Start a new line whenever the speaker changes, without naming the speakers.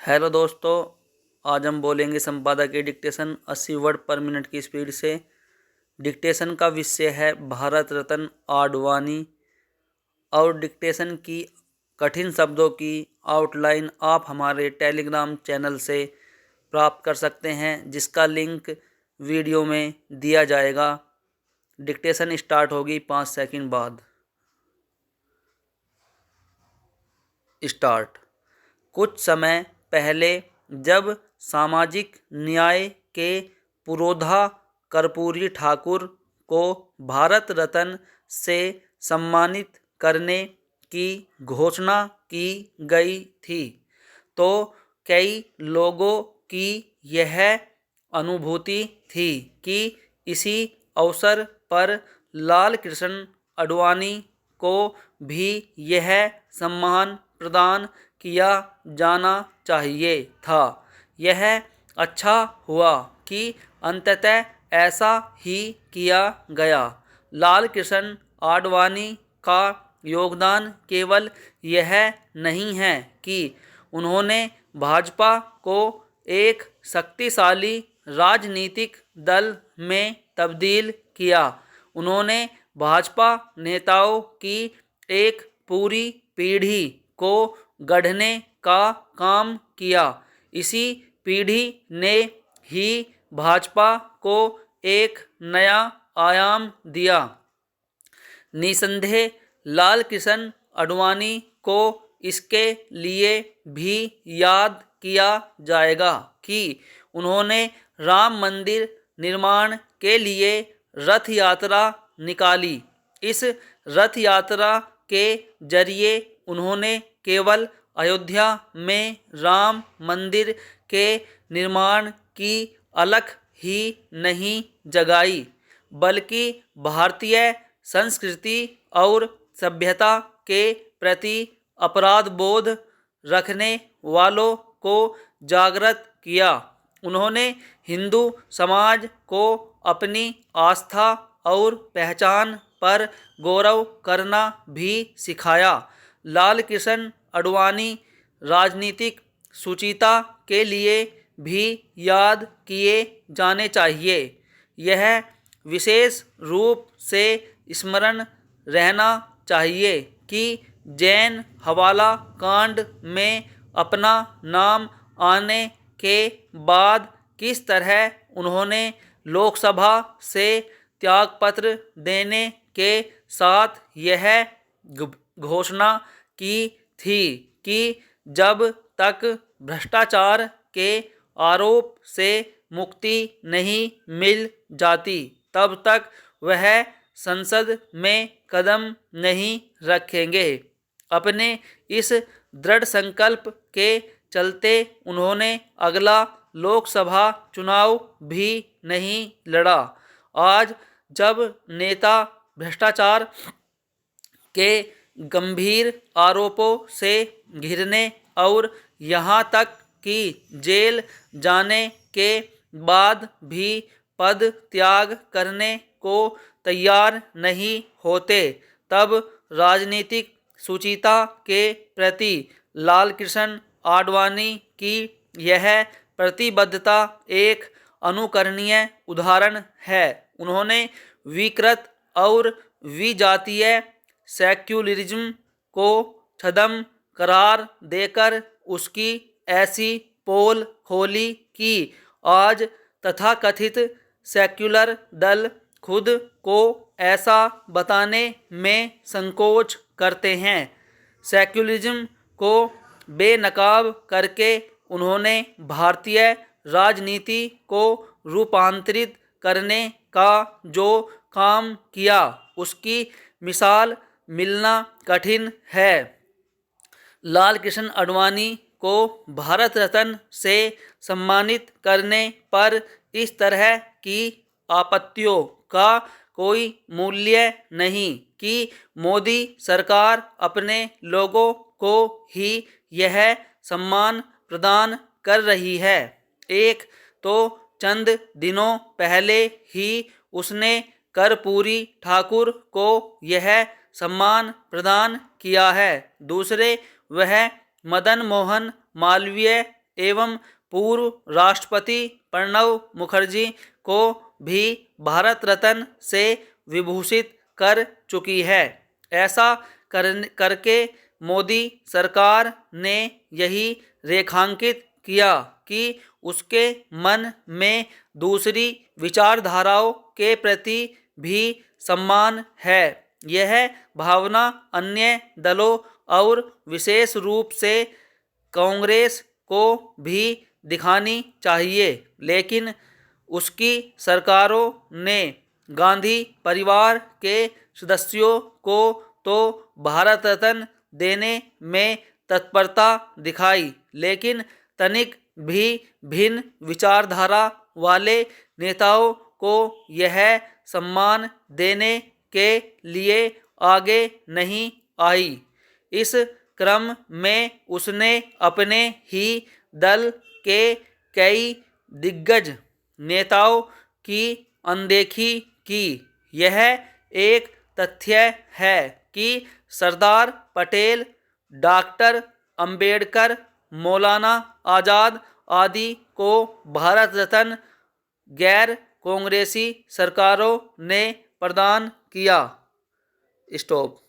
Hello दोस्तों, आज हम बोलेंगे संपादक की डिक्टेशन 80 वर्ड पर मिनट की स्पीड से। डिक्टेशन का विषय है भारत रत्न आडवाणी और डिक्टेशन की कठिन शब्दों की आउटलाइन आप हमारे टेलीग्राम चैनल से प्राप्त कर सकते हैं, जिसका लिंक वीडियो में दिया जाएगा। डिक्टेशन स्टार्ट होगी 5 सेकंड बाद। स्टार्ट। कुछ समय पहले जब सामाजिक न्याय के पुरोधा कर्पूरी ठाकुर को भारत रत्न से सम्मानित करने की घोषणा की गई थी, तो कई लोगों की यह अनुभूति थी कि इसी अवसर पर लाल कृष्ण आडवाणी को भी यह सम्मान प्रदान किया जाना चाहिए था। यह अच्छा हुआ कि अंततः ऐसा ही किया गया। लाल कृष्ण आडवाणी का योगदान केवल यह नहीं है कि उन्होंने भाजपा को एक शक्तिशाली राजनीतिक दल में तब्दील किया, उन्होंने भाजपा नेताओं की एक पूरी पीढ़ी को गढ़ने का काम किया। इसी पीढ़ी ने ही भाजपा को एक नया आयाम दिया। निसंदेह लाल कृष्ण आडवाणी को इसके लिए भी याद किया जाएगा कि उन्होंने राम मंदिर निर्माण के लिए रथ यात्रा निकाली। इस रथ यात्रा के जरिए उन्होंने केवल अयोध्या में राम मंदिर के निर्माण की अलख ही नहीं जगाई, बल्कि भारतीय संस्कृति और सभ्यता के प्रति अपराध बोध रखने वालों को जागृत किया। उन्होंने हिंदू समाज को अपनी आस्था और पहचान पर गौरव करना भी सिखाया। लाल कृष्ण आडवाणी राजनीतिक शुचिता के लिए भी याद किए जाने चाहिए। यह विशेष रूप से स्मरण रहना चाहिए कि जैन हवाला कांड में अपना नाम आने के बाद किस तरह उन्होंने लोकसभा से त्यागपत्र देने के साथ यह घोषणा की थी कि जब तक भ्रष्टाचार के आरोप से मुक्ति नहीं मिल जाती, तब तक वह संसद में कदम नहीं रखेंगे। अपने इस दृढ़ संकल्प के चलते उन्होंने अगला लोकसभा चुनाव भी नहीं लड़ा। आज जब नेता भ्रष्टाचार के गंभीर आरोपों से घिरने और यहाँ तक कि जेल जाने के बाद भी पद त्याग करने को तैयार नहीं होते, तब राजनीतिक शुचिता के प्रति लाल कृष्ण आडवाणी की यह प्रतिबद्धता एक अनुकरणीय उदाहरण है। उन्होंने विकृत और विजातीय सेक्युलरिज्म को छद्म करार देकर उसकी ऐसी पोल खोली कि आज तथाकथित सेक्युलर दल खुद को ऐसा बताने में संकोच करते हैं। सेक्युलरिज्म को बेनकाब करके उन्होंने भारतीय राजनीति को रूपांतरित करने का जो काम किया, उसकी मिसाल मिलना कठिन है। लाल कृष्ण आडवाणी को भारत रत्न से सम्मानित करने पर इस तरह की आपत्तियों का कोई मूल्य नहीं कि मोदी सरकार अपने लोगों को ही यह सम्मान प्रदान कर रही है। एक तो चंद दिनों पहले ही उसने कर्पूरी ठाकुर को यह सम्मान प्रदान किया है। दूसरे, वह मदन मोहन मालवीय एवं पूर्व राष्ट्रपति प्रणब मुखर्जी को भी भारत रत्न से विभूषित कर चुकी है। ऐसा करके मोदी सरकार ने यही रेखांकित किया कि उसके मन में दूसरी विचारधाराओं के प्रति भी सम्मान है। यह भावना अन्य दलों और विशेष रूप से कांग्रेस को भी दिखानी चाहिए, लेकिन उसकी सरकारों ने गांधी परिवार के सदस्यों को तो भारत रत्न देने में तत्परता दिखाई, लेकिन तनिक भी भिन्न विचारधारा वाले नेताओं को यह सम्मान देने के लिए आगे नहीं आई। इस क्रम में उसने अपने ही दल के कई दिग्गज नेताओं की अनदेखी की। यह एक तथ्य है कि सरदार पटेल, डॉक्टर अंबेडकर, मौलाना आज़ाद आदि को भारत रत्न गैर कांग्रेसी सरकारों ने प्रदान किया। स्टॉप।